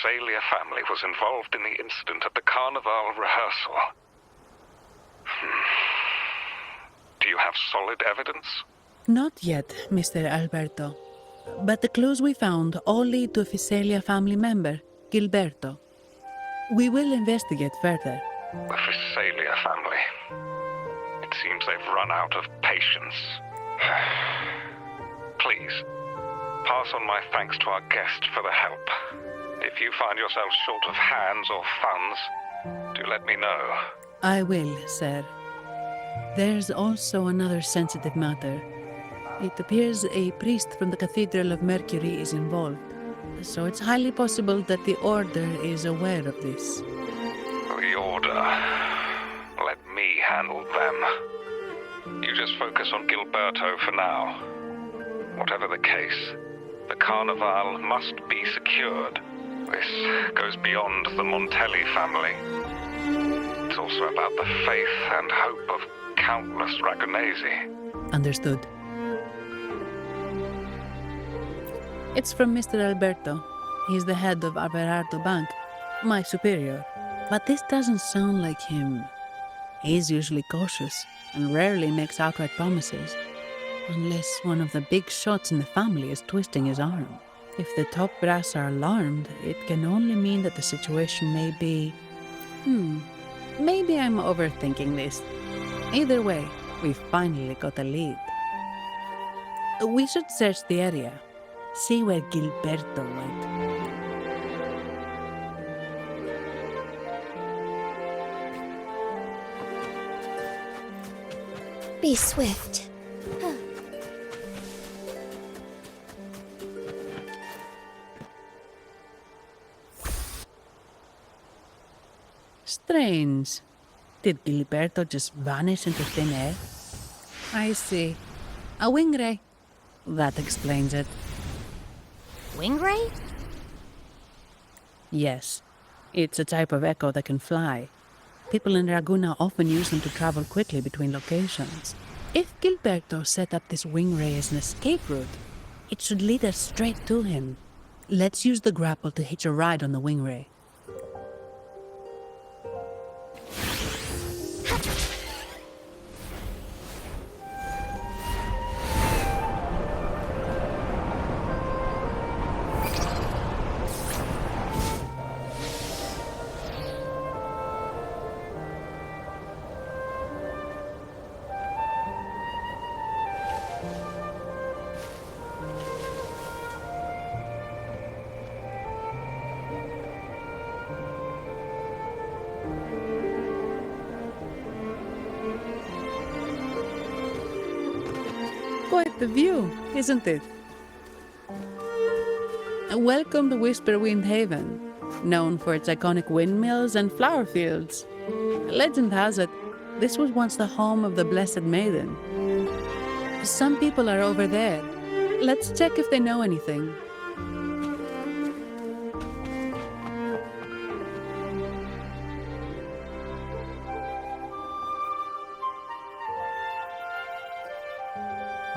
Phasalia family was involved in the incident at the Carnival rehearsal. Do you have solid evidence? Not yet, Mr. Alberto. But the clues we found all lead to a Phasalia family member, Gilberto. We will investigate further. The Phasalia family. It seems they've run out of patience. Please, pass on my thanks to our guest for the help. If you find yourself short of hands or funds, do let me know. I will, sir. There's also another sensitive matter. It appears a priest from the Cathedral of Mercury is involved, so it's highly possible that the Order is aware of this. The Order. Let me handle them. You just focus on Gilberto for now. Whatever the case, the Carnival must be secured. This goes beyond the Montelli family. It's also about the faith and hope of countless Ragonesi. Understood. It's from Mr. Alberto. He's the head of Averardo Bank, my superior. But this doesn't sound like him. He's usually cautious and rarely makes outright promises. Unless one of the big shots in the family is twisting his arm. If the top brass are alarmed, it can only mean that the situation may be... Maybe I'm overthinking this. Either way, we've finally got a lead. We should search the area. See where Gilberto went. Be swift. Strange. Did Gilberto just vanish into thin air? I see. A wing ray. That explains it. Wing ray? Yes. It's a type of echo that can fly. People in Raguna often use them to travel quickly between locations. If Gilberto set up this wing ray as an escape route, it should lead us straight to him. Let's use the grapple to hitch a ride on the wing ray. Quite the view, isn't it? Welcome to Whisperwind Haven, known for its iconic windmills and flower fields. Legend has it, this was once the home of the Blessed Maiden. Some people are over there. Let's check if they know anything.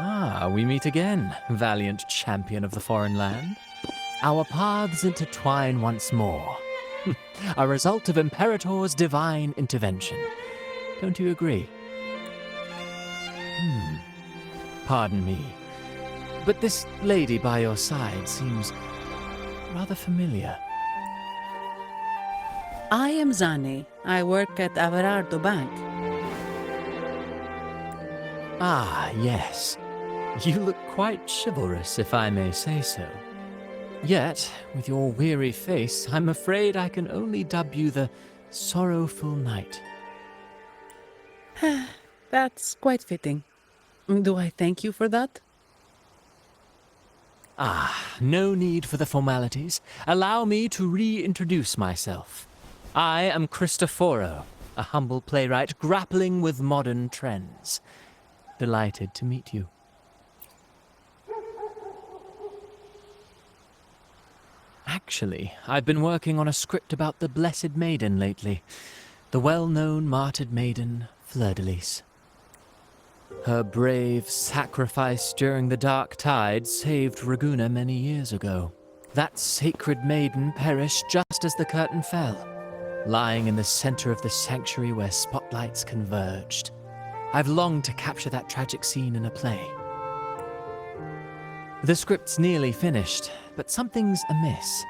Ah, we meet again, valiant champion of the foreign land. Our paths intertwine once more. A result of Imperator's divine intervention. Don't you agree? Pardon me, but this lady by your side seems rather familiar. I am Zani. I work at Averardo Bank. Ah, yes. You look quite chivalrous, if I may say so. Yet, with your weary face, I'm afraid I can only dub you the Sorrowful Knight. That's quite fitting. Do I thank you for that? Ah, no need for the formalities. Allow me to reintroduce myself. I am Cristoforo, a humble playwright grappling with modern trends. Delighted to meet you. Actually, I've been working on a script about the Blessed Maiden lately. The well-known martyred maiden, Fleur-de-Lis. Her brave sacrifice during the Dark Tide saved Raguna many years ago. That sacred maiden perished just as the curtain fell, lying in the center of the sanctuary where spotlights converged. I've longed to capture that tragic scene in a play. The script's nearly finished, but something's amiss.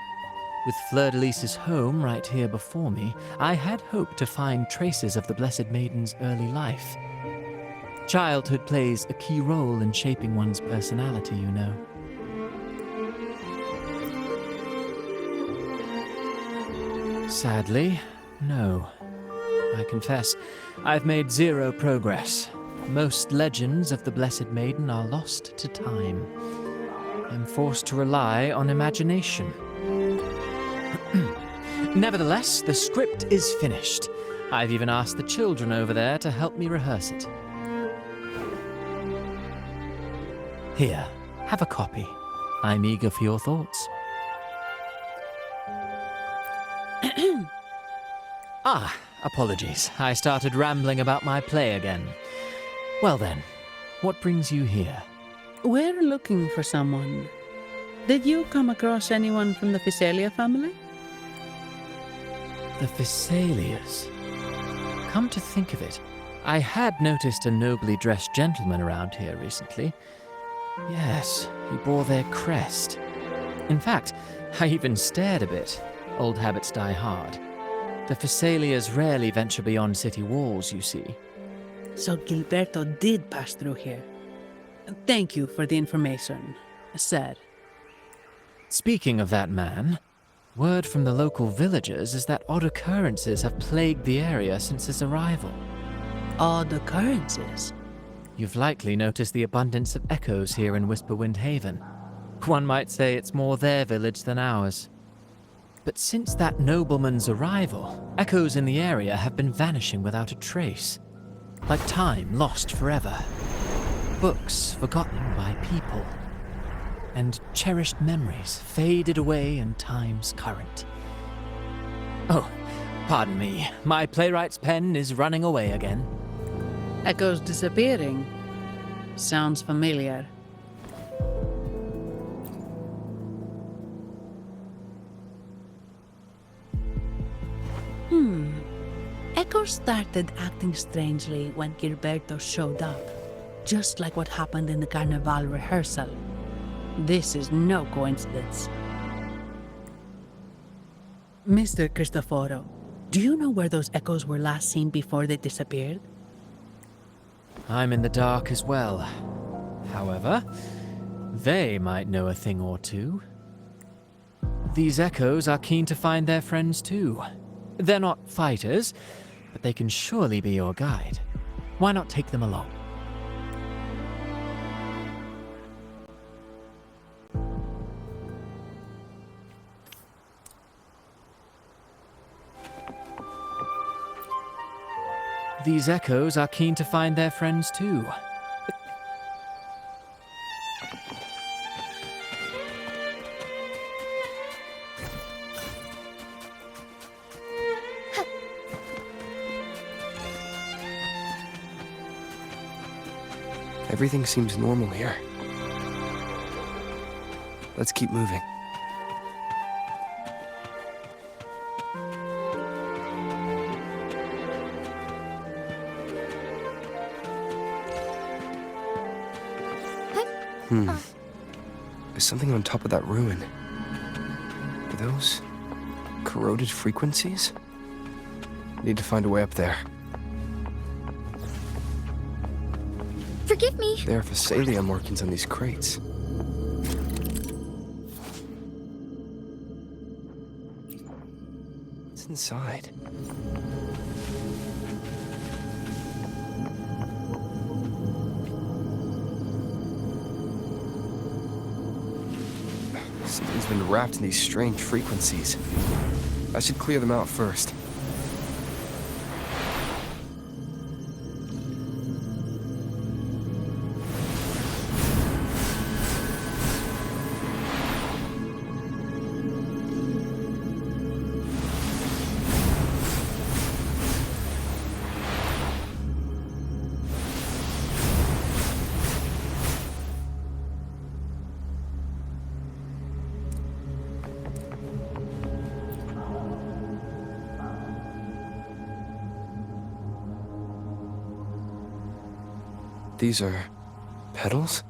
With Fleur-de-Lis's home right here before me, I had hoped to find traces of the Blessed Maiden's early life. Childhood plays a key role in shaping one's personality, you know. Sadly, no. I confess, I've made zero progress. Most legends of the Blessed Maiden are lost to time. I'm forced to rely on imagination. Nevertheless, the script is finished. I've even asked the children over there to help me rehearse it. Here, have a copy. I'm eager for your thoughts. Apologies. I started rambling about my play again. Well then, what brings you here? We're looking for someone. Did you come across anyone from the Physalia family? The Physalias. Come to think of it, I had noticed a nobly dressed gentleman around here recently. Yes, he bore their crest. In fact, I even stared a bit. Old habits die hard. The Physalias rarely venture beyond city walls, you see. So Gilberto did pass through here. Thank you for the information, sir. Speaking of that man, word from the local villagers is that odd occurrences have plagued the area since his arrival. Odd occurrences? You've likely noticed the abundance of echoes here in Whisperwind Haven. One might say it's more their village than ours. But since that nobleman's arrival, echoes in the area have been vanishing without a trace. Like time lost forever. Books forgotten by people. And cherished memories faded away in time's current. Oh, pardon me. My playwright's pen is running away again. Echoes disappearing. Sounds familiar. Echoes started acting strangely when Gilberto showed up, just like what happened in the Carnival rehearsal. This is no coincidence. Mr. Cristoforo, do you know where those echoes were last seen before they disappeared? I'm in the dark as well. However, they might know a thing or two. These echoes are keen to find their friends too. They're not fighters, but they can surely be your guide. Why not take them along? These echoes are keen to find their friends too. Everything seems normal here. Let's keep moving. There's something on top of that ruin. Are those corroded frequencies? Need to find a way up there. Forgive me. There are Physalia markings on these crates. What's inside? Something's been wrapped in these strange frequencies. I should clear them out first. These are petals?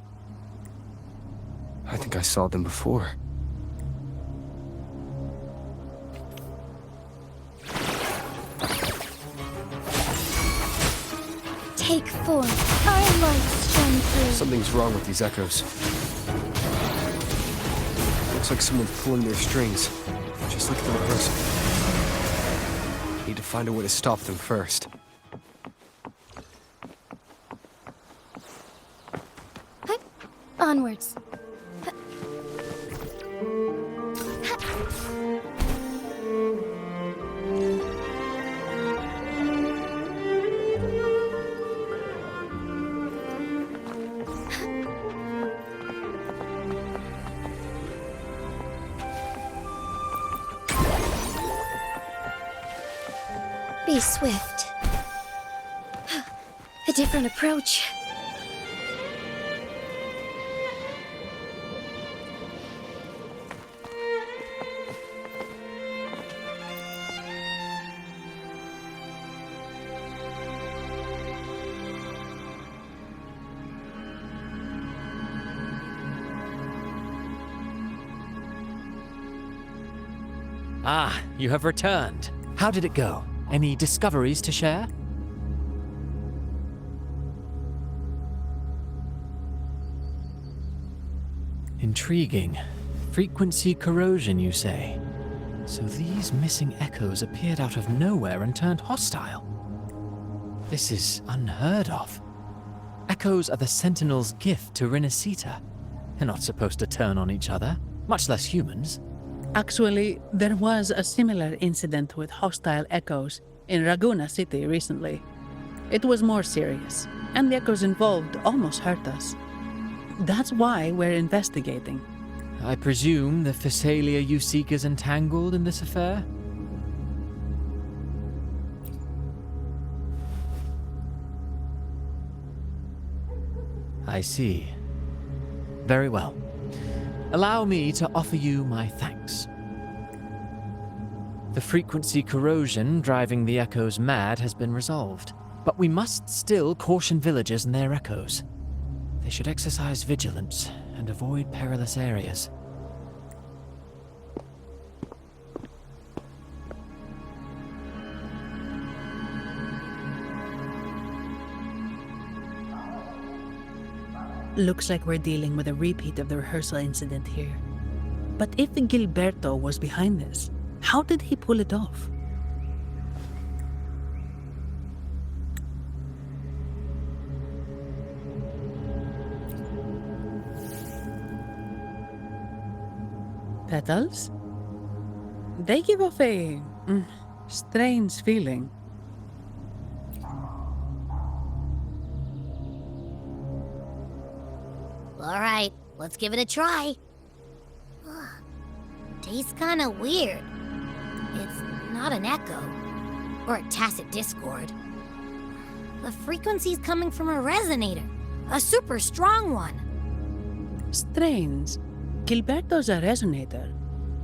I think I saw them before. Take form. Our lights shine through. Something's wrong with these echoes. Looks like someone's pulling their strings, just like the rehearsal. Need to find a way to stop them first. Onwards. Be swift. A different approach. Ah, you have returned. How did it go? Any discoveries to share? Intriguing. Frequency corrosion, you say? So these missing echoes appeared out of nowhere and turned hostile. This is unheard of. Echoes are the Sentinel's gift to Rinascita. They're not supposed to turn on each other, much less humans. Actually, there was a similar incident with hostile echoes in Raguna City recently. It was more serious, and the echoes involved almost hurt us. That's why we're investigating. I presume the Physalia you seek is entangled in this affair? I see. Very well. Allow me to offer you my thanks. The frequency corrosion driving the echoes mad has been resolved, but we must still caution villagers and their echoes. They should exercise vigilance and avoid perilous areas. Looks like we're dealing with a repeat of the rehearsal incident here. But if Gilberto was behind this, how did he pull it off? Petals? They give off a strange feeling. All right, let's give it a try. Tastes kind of weird. It's not an echo or a tacit discord. The frequency's coming from a resonator, a super strong one. Strange. Gilberto's a resonator,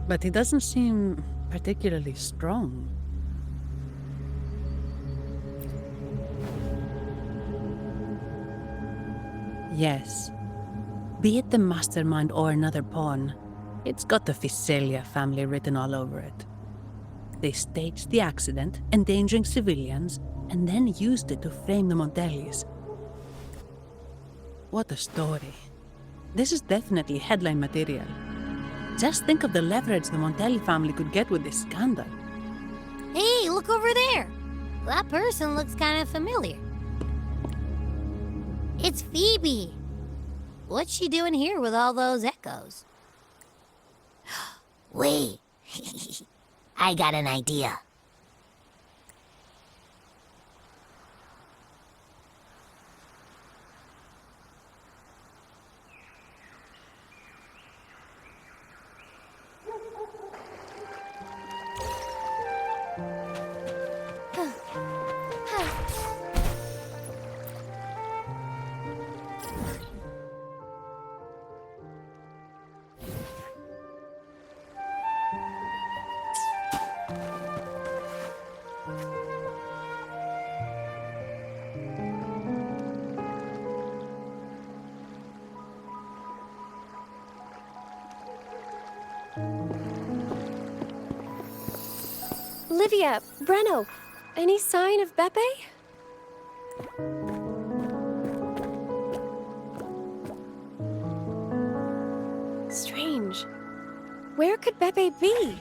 but he doesn't seem particularly strong. Yes. Be it the mastermind or another pawn, it's got the Physalia family written all over it. They staged the accident, endangering civilians, and then used it to frame the Montellis. What a story. This is definitely headline material. Just think of the leverage the Montelli family could get with this scandal. Hey, look over there. That person looks kind of familiar. It's Phoebe. What's she doing here with all those echoes? Wait. I got an idea. Olivia, Breno, any sign of Beppe? Strange. Where could Beppe be?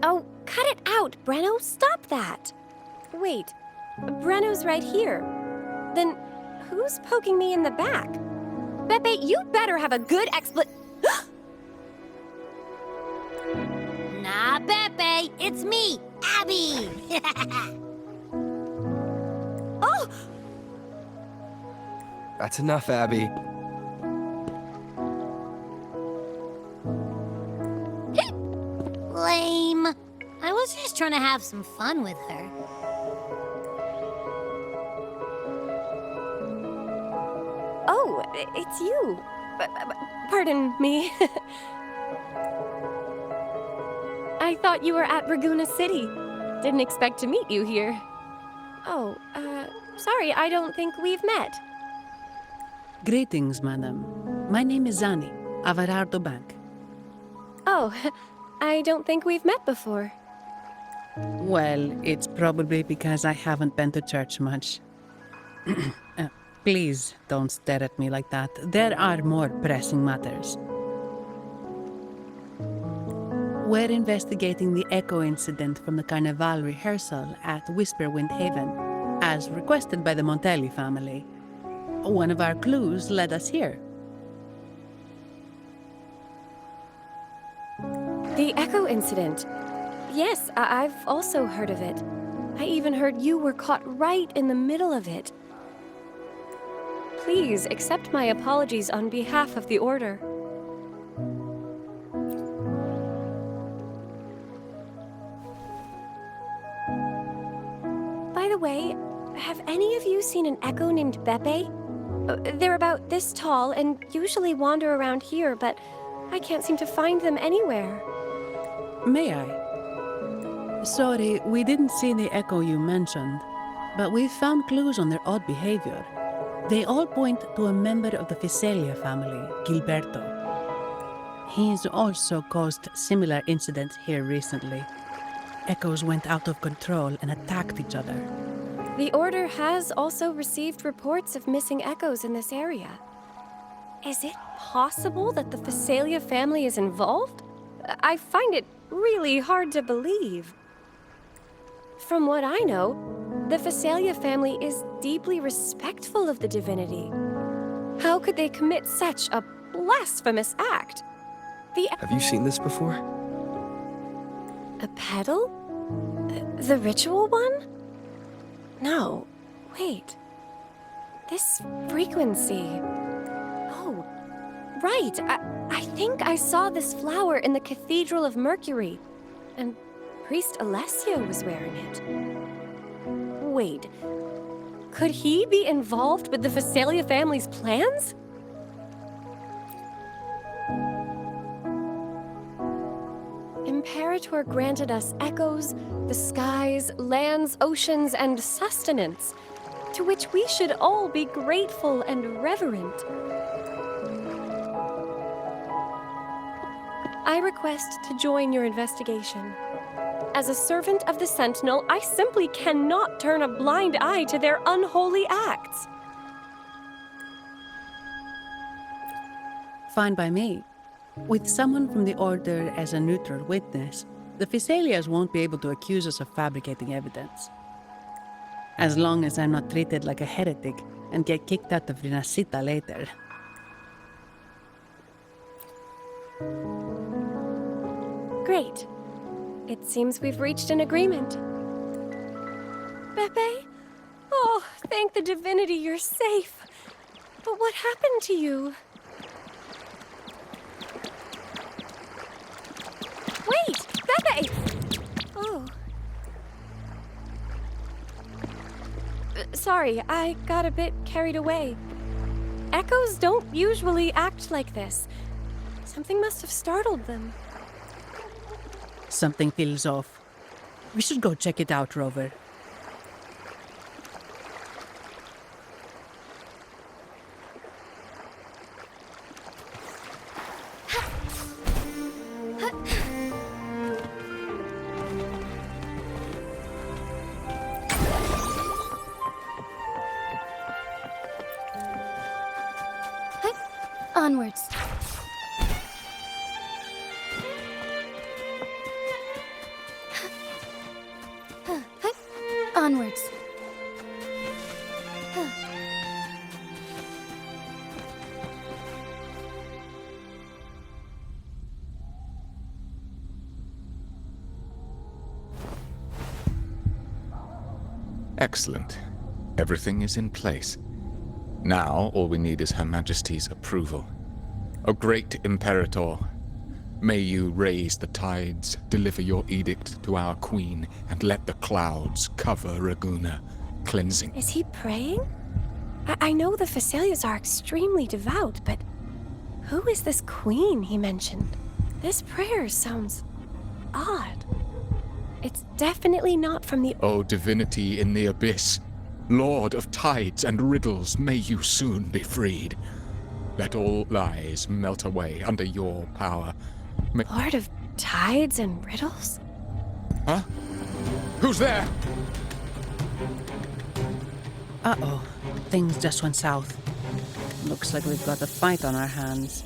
Oh, cut it out, Breno. Stop that. Wait, Breno's right here. Then who's poking me in the back? Beppe, you better have a good Nah, Pepe, it's me, Abby. Oh! That's enough, Abby. Lame. I was just trying to have some fun with her. Oh, it's you. Pardon me. I thought you were at Raguna City. Didn't expect to meet you here. Oh, sorry, I don't think we've met. Greetings, madam. My name is Zani, Averardo Bank. Oh, I don't think we've met before. Well, it's probably because I haven't been to church much. Please don't stare at me like that. There are more pressing matters. We're investigating the echo incident from the Carnival rehearsal at Whisperwind Haven, as requested by the Montelli family. One of our clues led us here. The Echo incident. Yes, I've also heard of it. I even heard you were caught right in the middle of it. Please accept my apologies on behalf of the Order. By the way, have any of you seen an Echo named Beppe? They're about this tall and usually wander around here, but I can't seem to find them anywhere. May I? Sorry, we didn't see the echo you mentioned, but we found clues on their odd behavior. They all point to a member of the Fiselia family, Gilberto. He's also caused similar incidents here recently. Echoes went out of control and attacked each other. The Order has also received reports of missing echoes in this area. Is it possible that the Fiselia family is involved? I find it really hard to believe. From what I know, the Fiselia family is deeply respectful of the divinity. How could they commit such a blasphemous act? Have you seen this before? A pedal? The ritual one? No, wait. This frequency. Oh, right. I think I saw this flower in the Cathedral of Mercury, and Priest Alessio was wearing it. Wait, could he be involved with the Fiselia family's plans? Imperator granted us echoes, the skies, lands, oceans, and sustenance, to which we should all be grateful and reverent. I request to join your investigation. As a servant of the Sentinel, I simply cannot turn a blind eye to their unholy acts. Fine by me. With someone from the Order as a neutral witness, the Fiselias won't be able to accuse us of fabricating evidence. As long as I'm not treated like a heretic and get kicked out of Rinascita later. Great. It seems we've reached an agreement. Beppe? Oh, thank the divinity you're safe. But what happened to you? Wait! Beppe! Oh. Sorry, I got a bit carried away. Echoes don't usually act like this. Something must have startled them. Something feels off. We should go check it out, Rover. Onwards. Onwards. Excellent. Everything is in place. Now, all we need is Her Majesty's approval. O great Imperator, may you raise the tides, deliver your edict to our queen, and let the clouds cover Raguna, cleansing. Is he praying? I know the Facilias are extremely devout, but who is this queen he mentioned? This prayer sounds odd. It's definitely not from the... O divinity in the abyss, Lord of tides and riddles, may you soon be freed. Let all lies melt away under your power. Lord of tides and riddles? Huh? Who's there? Uh-oh. Things just went south. Looks like we've got a fight on our hands.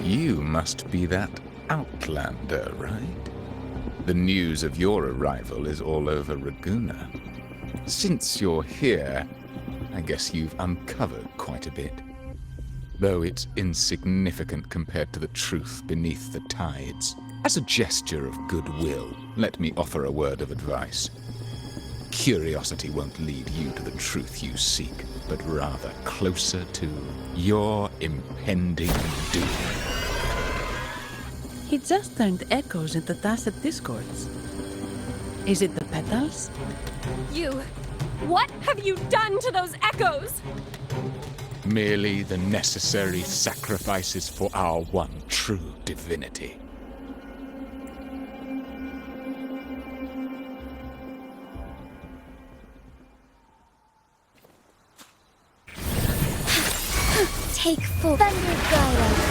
You must be that outlander, right? The news of your arrival is all over Raguna. Since you're here, I guess you've uncovered quite a bit. Though it's insignificant compared to the truth beneath the tides. As a gesture of goodwill, let me offer a word of advice. Curiosity won't lead you to the truth you seek, but rather closer to your impending doom. He just turned echoes into tacit discords. Is it the petals? What have you done to those echoes? Merely the necessary sacrifices for our one true divinity. Take full thunder guide us.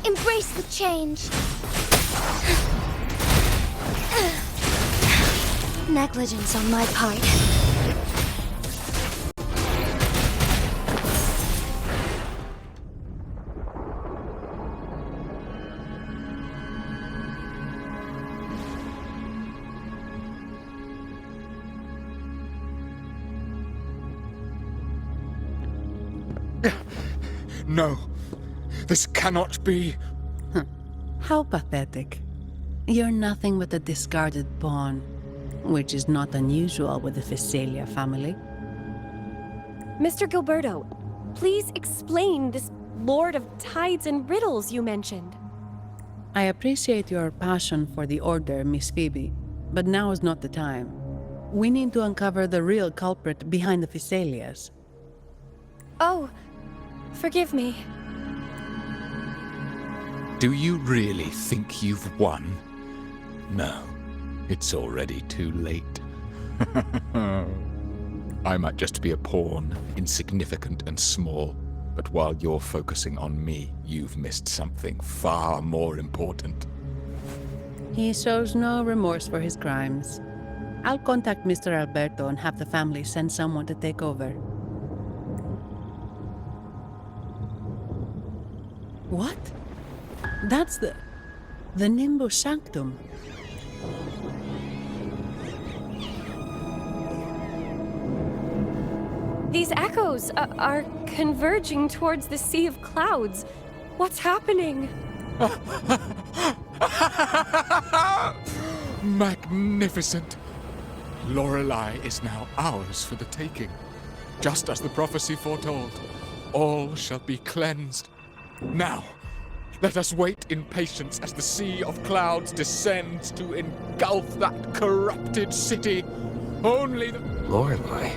Embrace the change. Negligence on my part. No, this cannot be. How pathetic. You're nothing but a discarded pawn, which is not unusual with the Facelia family. Mr. Gilberto, please explain this Lord of Tides and Riddles you mentioned. I appreciate your passion for the Order, Miss Phoebe, but now is not the time. We need to uncover the real culprit behind the Facelias. Oh, forgive me. Do you really think you've won? No, it's already too late. I might just be a pawn, insignificant and small, but while you're focusing on me, you've missed something far more important. He shows no remorse for his crimes. I'll contact Mr. Alberto and have the family send someone to take over. What? That's the Nimbus Sanctum. These echoes are converging towards the Sea of Clouds. What's happening? Magnificent! Lorelei is now ours for the taking. Just as the prophecy foretold, all shall be cleansed. Now, let us wait in patience as the Sea of Clouds descends to engulf that corrupted city. Only the... Lorelei?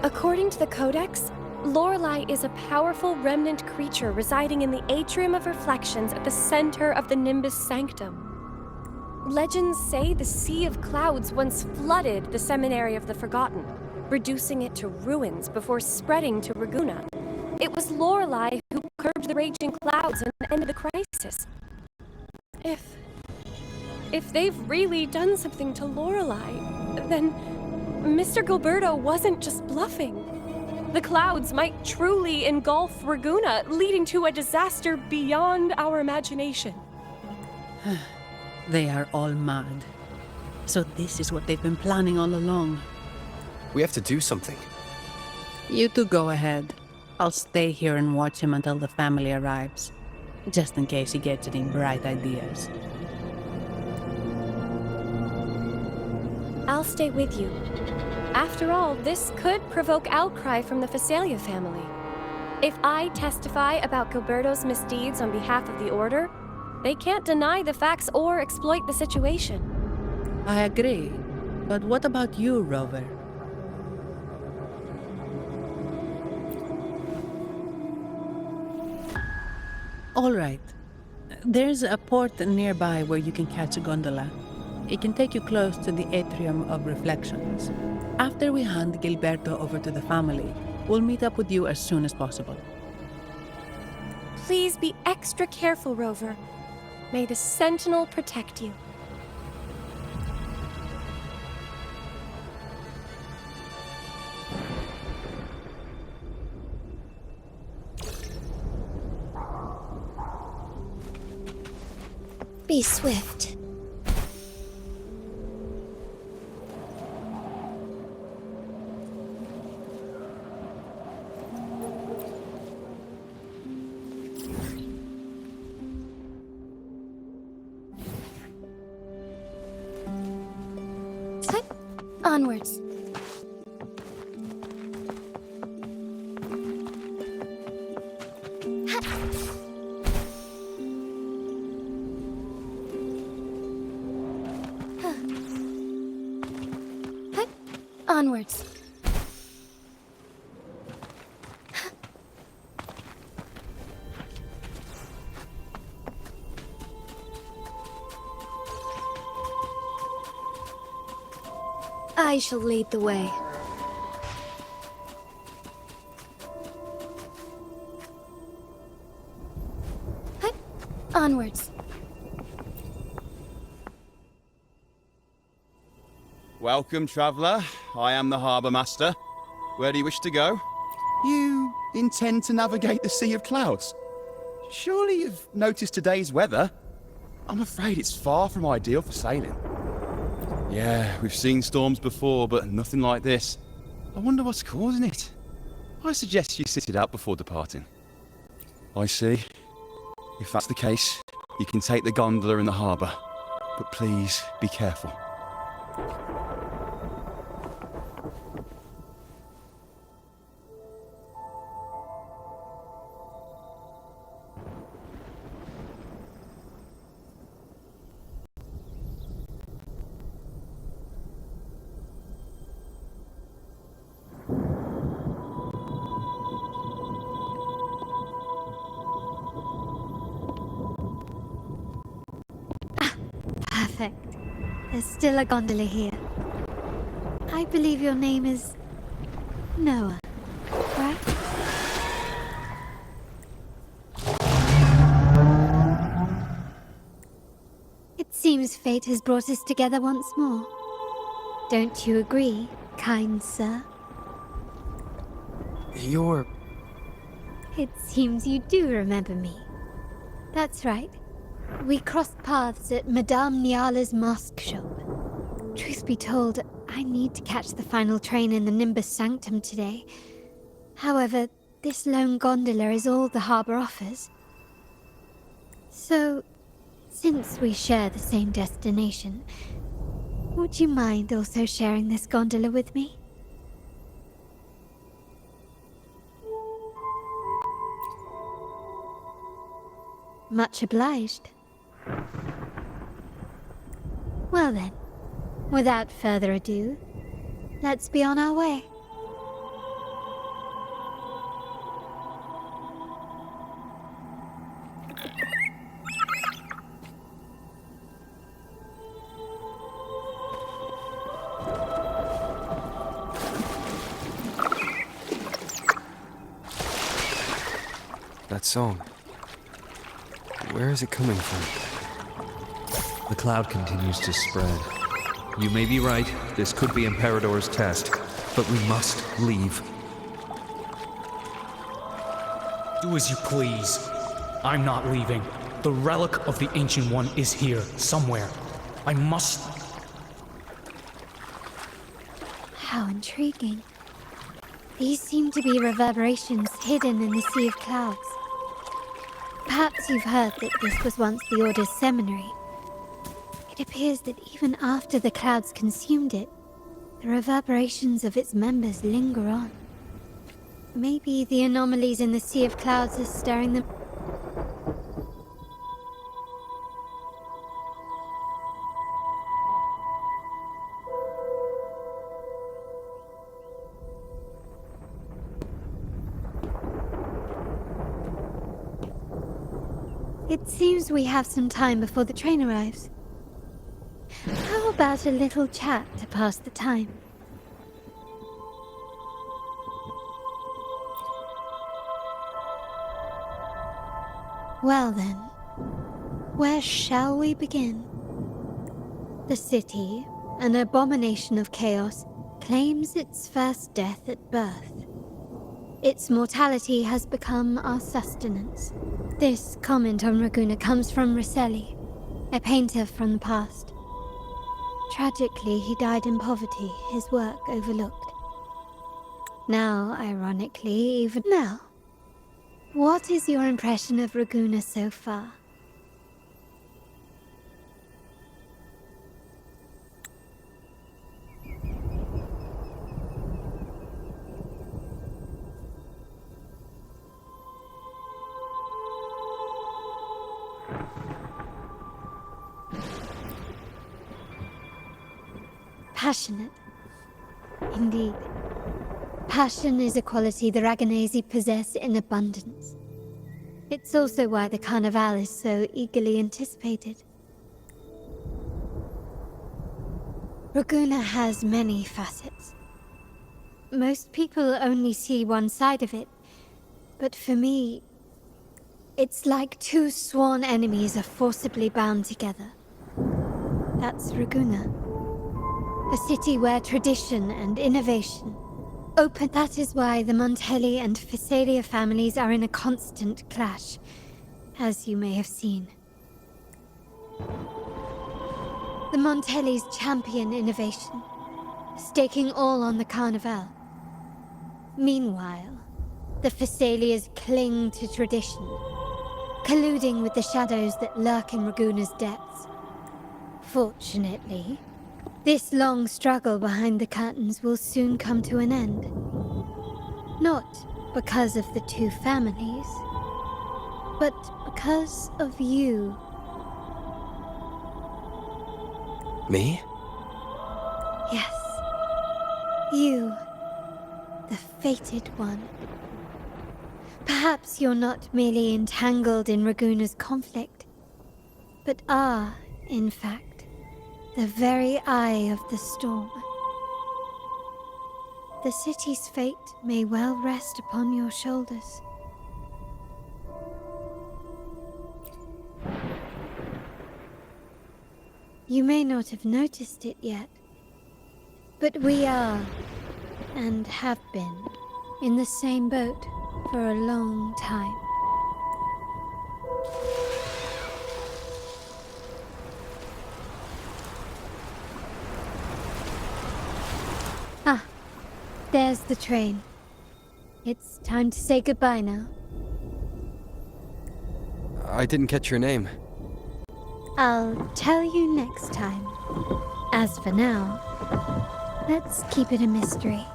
According to the Codex, Lorelei is a powerful remnant creature residing in the Atrium of Reflections at the center of the Nimbus Sanctum. Legends say the Sea of Clouds once flooded the Seminary of the Forgotten, reducing it to ruins before spreading to Raguna. It was Lorelei who curbed the raging clouds and ended the crisis. If if they've really done something to Lorelei, then Mr. Gilberto wasn't just bluffing. The clouds might truly engulf Raguna, leading to a disaster beyond our imagination. They are all mad. So this is what they've been planning all along. We have to do something. You two go ahead. I'll stay here and watch him until the family arrives, just in case he gets any bright ideas. I'll stay with you. After all, this could provoke outcry from the Phasalia family. If I testify about Gilberto's misdeeds on behalf of the Order, they can't deny the facts or exploit the situation. I agree. But what about you, Rover? All right. There's a port nearby where you can catch a gondola. It can take you close to the Atrium of Reflections. After we hand Gilberto over to the family, we'll meet up with you as soon as possible. Please be extra careful, Rover. May the Sentinel protect you. Be swift. Onwards. Onwards. I shall lead the way. Onwards. Welcome, traveller. I am the Harbour Master. Where do you wish to go? You intend to navigate the Sea of Clouds? Surely you've noticed today's weather? I'm afraid it's far from ideal for sailing. Yeah, we've seen storms before, but nothing like this. I wonder what's causing it. I suggest you sit it out before departing. I see. If that's the case, you can take the gondola in the harbour. But please, be careful. Perfect. There's still a gondola here. I believe your name is Noah, right? It seems fate has brought us together once more. Don't you agree, kind sir? You're... It seems you do remember me. That's right. We crossed paths at Madame Niala's mask shop. Truth be told, I need to catch the final train in the Nimbus Sanctum today. However, this lone gondola is all the harbour offers. So, since we share the same destination, would you mind also sharing this gondola with me? Much obliged. Well then, without further ado, let's be on our way. That song. Where is it coming from? The cloud continues to spread. You may be right, this could be Imperador's test, but we must leave. Do as you please. I'm not leaving. The relic of the Ancient One is here, somewhere. I must... How intriguing. These seem to be reverberations hidden in the sea of clouds. Perhaps you've heard that this was once the Order's seminary. It appears that even after the clouds consumed it, the reverberations of its members linger on. Maybe the anomalies in the sea of clouds are stirring them. It seems we have some time before the train arrives. How about a little chat to pass the time? Well then, where shall we begin? The city, an abomination of chaos, claims its first death at birth. Its mortality has become our sustenance. This comment on Raguna comes from Riseli, a painter from the past. Tragically, he died in poverty, his work overlooked. Now, ironically, even now. What is your impression of Raguna so far? Passionate. Indeed. Passion is a quality the Raganesi possess in abundance. It's also why the Carnival is so eagerly anticipated. Raguna has many facets. Most people only see one side of it, but for me, it's like two sworn enemies are forcibly bound together. That's Raguna. A city where tradition and innovation open. That is why the Montelli and Physalia families are in a constant clash, as you may have seen. The Montellis champion innovation, staking all on the Carnival. Meanwhile, the Physalias cling to tradition, colluding with the shadows that lurk in Raguna's depths. Fortunately, this long struggle behind the curtains will soon come to an end. Not because of the two families, but because of you. Me? Yes. You, the fated one. Perhaps you're not merely entangled in Raguna's conflict, but are, in fact, the very eye of the storm. The city's fate may well rest upon your shoulders. You may not have noticed it yet, but we are, and have been, in the same boat for a long time. Ah, there's the train. It's time to say goodbye now. I didn't catch your name. I'll tell you next time. As for now, let's keep it a mystery.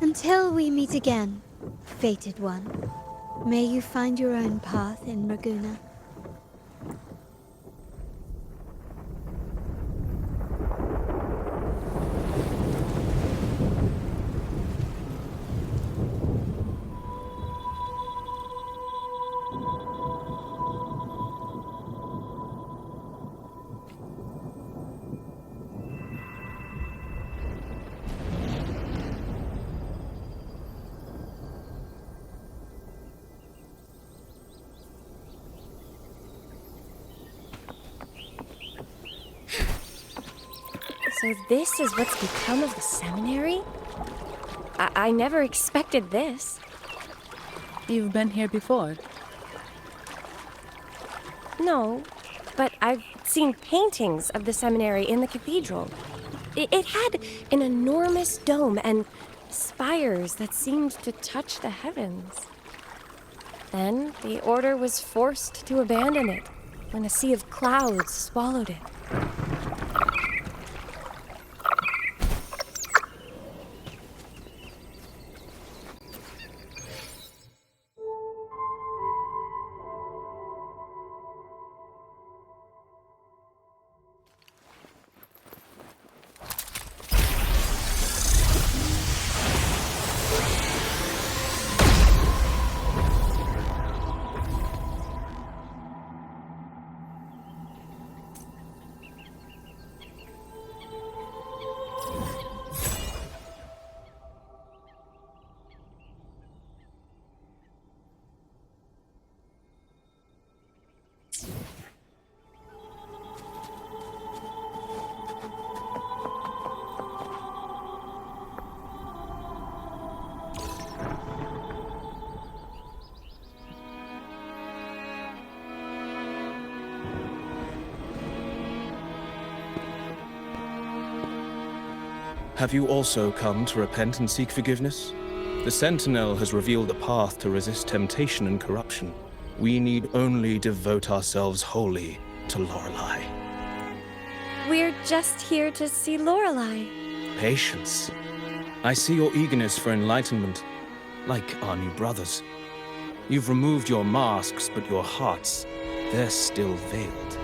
Until we meet again, fated one, may you find your own path in Raguna. So this is what's become of the seminary? I never expected this. You've been here before. No, but I've seen paintings of the seminary in the cathedral. It had an enormous dome and spires that seemed to touch the heavens. Then the order was forced to abandon it when a sea of clouds swallowed it. Have you also come to repent and seek forgiveness? The Sentinel has revealed a path to resist temptation and corruption. We need only devote ourselves wholly to Lorelei. We're just here to see Lorelei. Patience. I see your eagerness for enlightenment, like our new brothers. You've removed your masks, but your hearts, they're still veiled.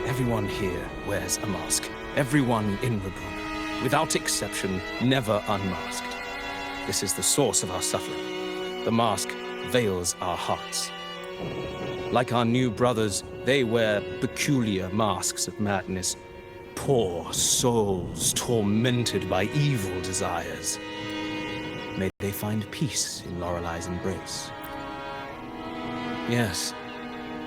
Everyone here wears a mask. Everyone in Ragusa, without exception, never unmasked. This is the source of our suffering. The mask veils our hearts. Like our new brothers, they wear peculiar masks of madness. Poor souls tormented by evil desires. May they find peace in Lorelei's embrace. Yes,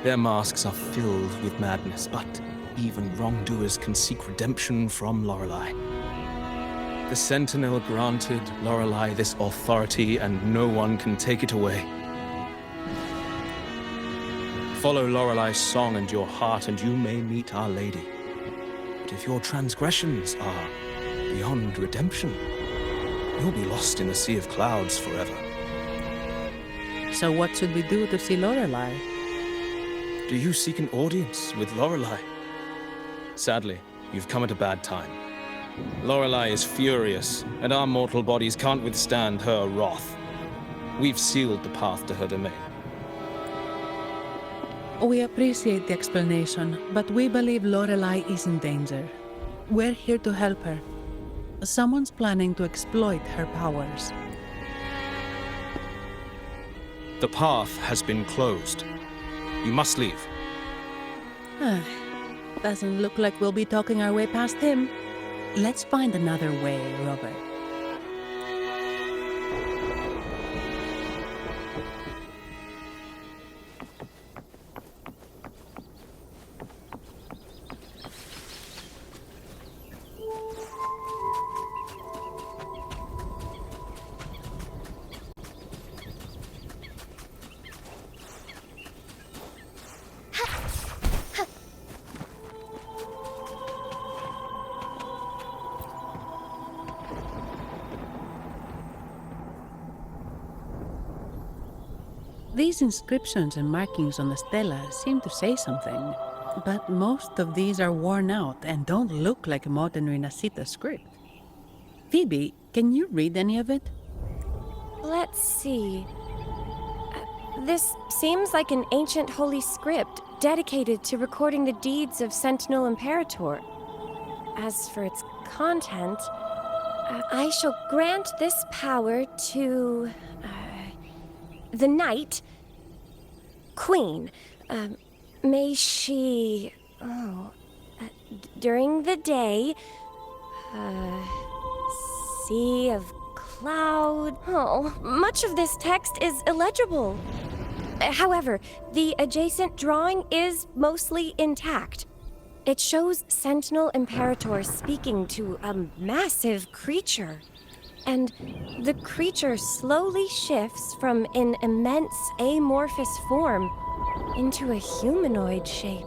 their masks are filled with madness, but even wrongdoers can seek redemption from Lorelei. The Sentinel granted Lorelei this authority, and no one can take it away. Follow Lorelei's song and your heart, and you may meet Our Lady. But if your transgressions are beyond redemption, you'll be lost in the sea of clouds forever. So what should we do to see Lorelei? Do you seek an audience with Lorelei? Sadly, you've come at a bad time. Lorelei is furious, and our mortal bodies can't withstand her wrath. We've sealed the path to her domain. We appreciate the explanation, but we believe Lorelei is in danger. We're here to help her. Someone's planning to exploit her powers. The path has been closed. You must leave. Doesn't look like we'll be talking our way past him. Let's find another way, Robert. These inscriptions and markings on the stela seem to say something, but most of these are worn out and don't look like a modern Rinascita script. Phoebe, can you read any of it? Let's see. This seems like an ancient holy script dedicated to recording the deeds of Sentinel Imperator. As for its content, I shall grant this power to the Knight Queen. May she, during the day, sea of cloud. Oh, much of this text is illegible. However, the adjacent drawing is mostly intact. It shows Sentinel Imperator speaking to a massive creature. And the creature slowly shifts from an immense amorphous form into a humanoid shape.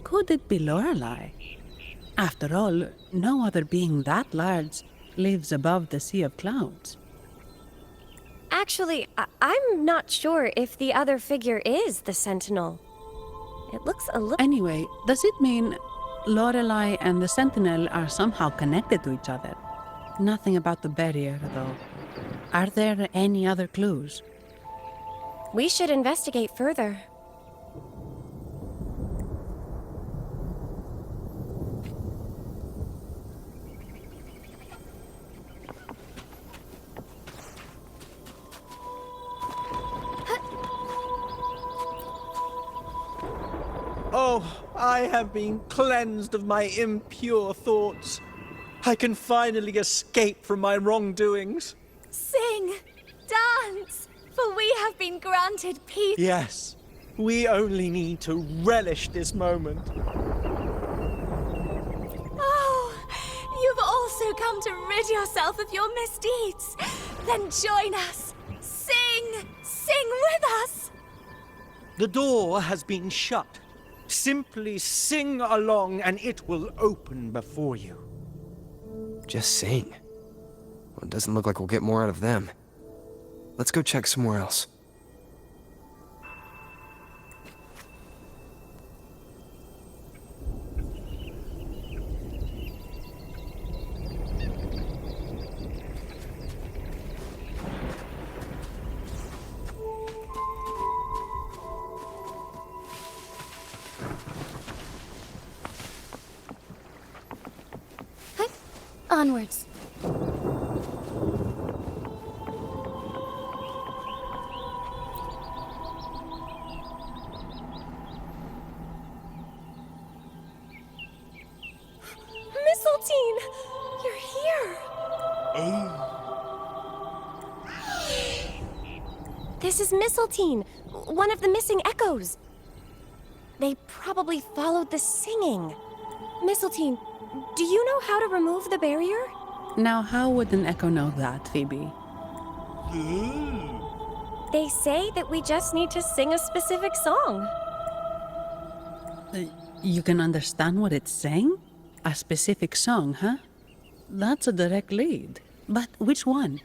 Could it be Lorelei? After all, no other being that large lives above the sea of clouds. Actually, I'm not sure if the other figure is the Sentinel. It looks a little... Anyway, does it mean Lorelei and the Sentinel are somehow connected to each other? Nothing about the barrier, though. Are there any other clues? We should investigate further. Oh, I have been cleansed of my impure thoughts. I can finally escape from my wrongdoings. Sing! Dance! For we have been granted peace. Yes, we only need to relish this moment. Oh, you've also come to rid yourself of your misdeeds. Then join us. Sing! Sing with us! The door has been shut. Simply sing along and it will open before you. Just sing. Well, it doesn't look like we'll get more out of them. Let's go check somewhere else. Onwards. Mistletoe! You're here! This is Mistletoe, one of the missing echoes. They probably followed the singing. Mistletoe, do you know how to remove the barrier? Now, how would an echo know that, Phoebe? They say that we just need to sing a specific song. You can understand what it's saying? A specific song, huh? That's a direct lead. But which one?